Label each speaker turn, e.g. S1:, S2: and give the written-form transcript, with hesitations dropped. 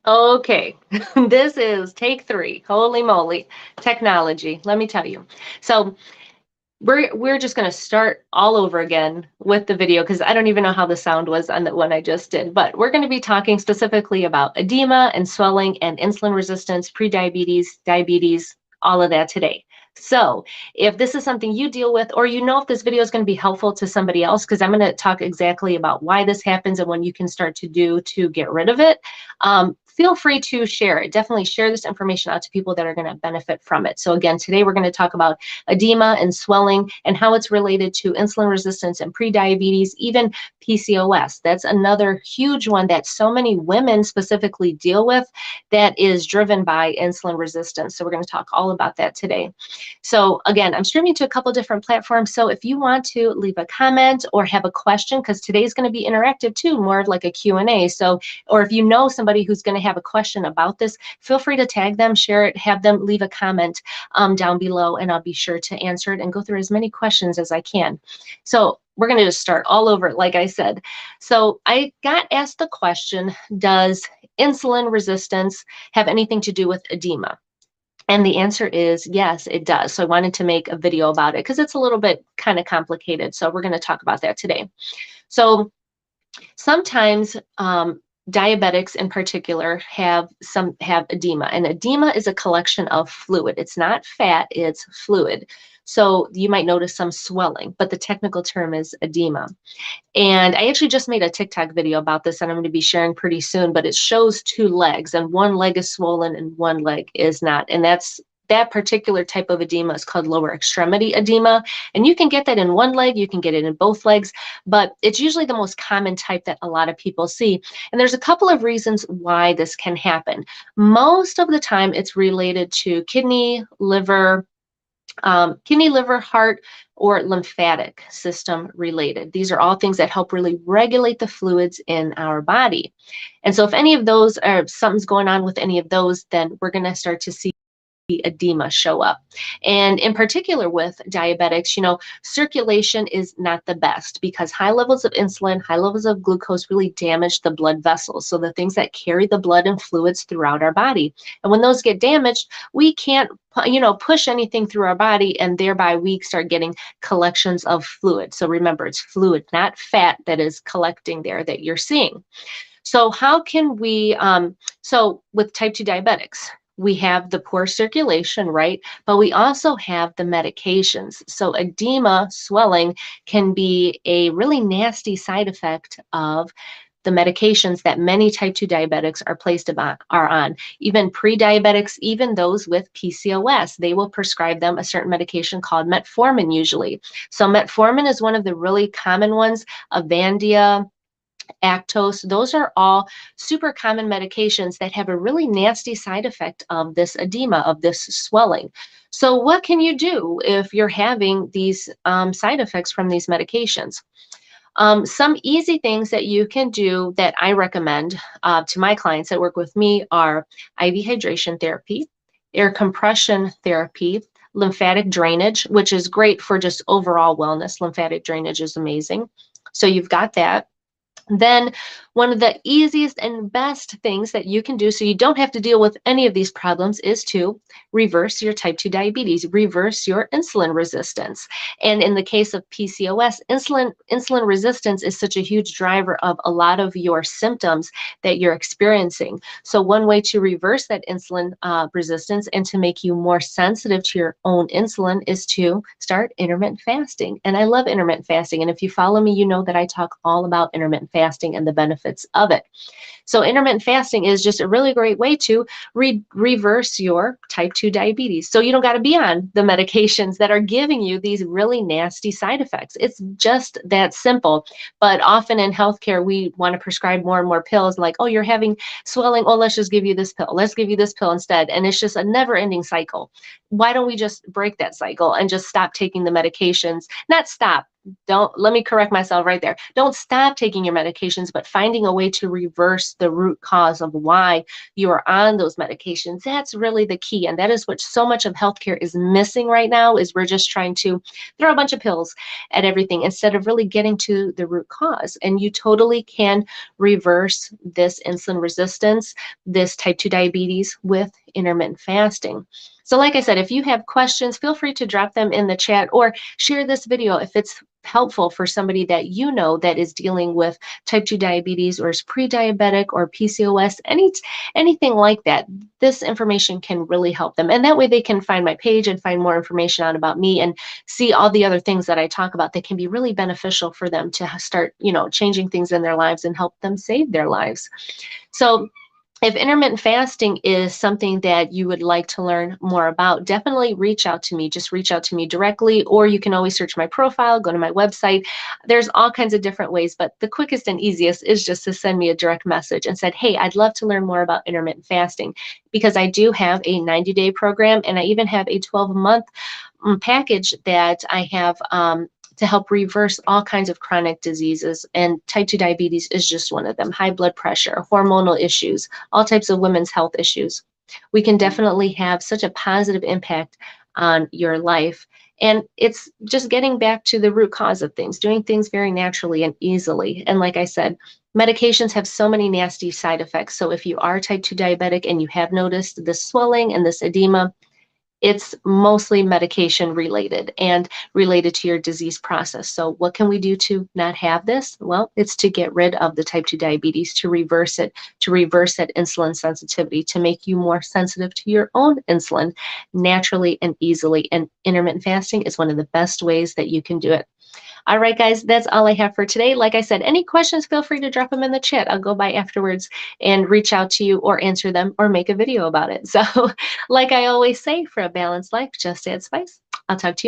S1: Okay, this is take three. Holy moly, technology. Let me tell you. So we're just going to start all over again with the video because I don't even know how the sound was on the one I just did. But we're going to be talking specifically about edema and swelling and insulin resistance, prediabetes, diabetes, all of that today. So if this is something you deal with, or you know if this video is going to be helpful to somebody else, because I'm going to talk exactly about why this happens and what you can start to do to get rid of it, feel free to share it. Definitely share this information out to people that are going to benefit from it. So again, today we're going to talk about edema and swelling and how it's related to insulin resistance and prediabetes, even PCOS. That's another huge one that so many women specifically deal with that is driven by insulin resistance. So we're going to talk all about that today. So again, I'm streaming to a couple different platforms. So if you want to leave a comment or have a question, because today's going to be interactive too, more of like a Q&A. So, or if you know somebody who's going to have a question about this, feel free to tag them, share it, have them leave a comment down below, and I'll be sure to answer it and go through as many questions as I can. So we're going to just start all over, like I said. So I got asked the question, does insulin resistance have anything to do with edema? And the answer is yes, it does. So I wanted to make a video about it because it's a little bit kind of complicated. So we're going to talk about that today. So sometimes diabetics in particular have edema, and edema is a collection of fluid. It's not fat, it's fluid. So you might notice some swelling, but the technical term is edema. And I actually just made a TikTok video about this and I'm going to be sharing pretty soon, but it shows two legs and one leg is swollen and one leg is not. And that particular type of edema is called lower extremity edema. And you can get that in one leg, you can get it in both legs, but it's usually the most common type that a lot of people see. And there's a couple of reasons why this can happen. Most of the time it's related to kidney, liver, heart, or lymphatic system related. These are all things that help really regulate the fluids in our body. And so if any of those or something's going on with any of those, then we're going to start to see edema show up. And in particular with diabetics, circulation is not the best because high levels of insulin, high levels of glucose really damage the blood vessels. So the things that carry the blood and fluids throughout our body. And when those get damaged, we can't push anything through our body, and thereby we start getting collections of fluid. So remember, it's fluid, not fat, that is collecting there that you're seeing. So how can we, so with type 2 diabetics, we have the poor circulation, right? But we also have the medications. So edema, swelling, can be a really nasty side effect of the medications that many type 2 diabetics are on. Even pre-diabetics, even those with PCOS, they will prescribe them a certain medication called metformin usually. So metformin is one of the really common ones. Avandia, Actos, those are all super common medications that have a really nasty side effect of this edema, of this swelling. So what can you do if you're having these side effects from these medications? Some easy things that you can do that I recommend to my clients that work with me are IV hydration therapy, air compression therapy, lymphatic drainage, which is great for just overall wellness. Lymphatic drainage is amazing. So you've got that. Then one of the easiest and best things that you can do so you don't have to deal with any of these problems is to reverse your type 2 diabetes, reverse your insulin resistance. And in the case of PCOS, insulin resistance is such a huge driver of a lot of your symptoms that you're experiencing. So one way to reverse that insulin resistance and to make you more sensitive to your own insulin is to start intermittent fasting. And I love intermittent fasting. And if you follow me, you know that I talk all about intermittent fasting and the benefits of it. So intermittent fasting is just a really great way to reverse your type 2 diabetes. So you don't got to be on the medications that are giving you these really nasty side effects. It's just that simple. But often in healthcare, we want to prescribe more and more pills like, oh, you're having swelling. Oh, let's just give you this pill. Let's give you this pill instead. And it's just a never ending cycle. Why don't we just break that cycle and just stop taking the medications? Not stop. don't, let me correct myself right there. Don't stop taking your medications, but finding a way to reverse the root cause of why you are on those medications. That's really the key. And that is what so much of healthcare is missing right now, is we're just trying to throw a bunch of pills at everything instead of really getting to the root cause. And you totally can reverse this insulin resistance, this type 2 diabetes, with intermittent fasting. So like I said, if you have questions, feel free to drop them in the chat or share this video if it's helpful for somebody that you know that is dealing with type 2 diabetes or is pre-diabetic or PCOS, anything like that. This information can really help them. And that way they can find my page and find more information out about me and see all the other things that I talk about that can be really beneficial for them to start, changing things in their lives and help them save their lives. So if intermittent fasting is something that you would like to learn more about, definitely reach out to me. Just reach out to me directly, or you can always search my profile, go to my website. There's all kinds of different ways, but the quickest and easiest is just to send me a direct message and said, hey, I'd love to learn more about intermittent fasting, because I do have a 90-day program, and I even have a 12-month package that I have to help reverse all kinds of chronic diseases. And type 2 diabetes is just one of them. High blood pressure, hormonal issues, all types of women's health issues. We can definitely have such a positive impact on your life. And it's just getting back to the root cause of things, doing things very naturally and easily. And like I said, medications have so many nasty side effects. So if you are type 2 diabetic and you have noticed this swelling and this edema, it's mostly medication related and related to your disease process. So what can we do to not have this? Well, it's to get rid of the type 2 diabetes, to reverse it, to reverse that insulin sensitivity, to make you more sensitive to your own insulin naturally and easily. And intermittent fasting is one of the best ways that you can do it. All right, guys, that's all I have for today. Like I said, any questions, feel free to drop them in the chat. I'll go by afterwards and reach out to you or answer them or make a video about it. So like I always say, for a balanced life, just add spice. I'll talk to you.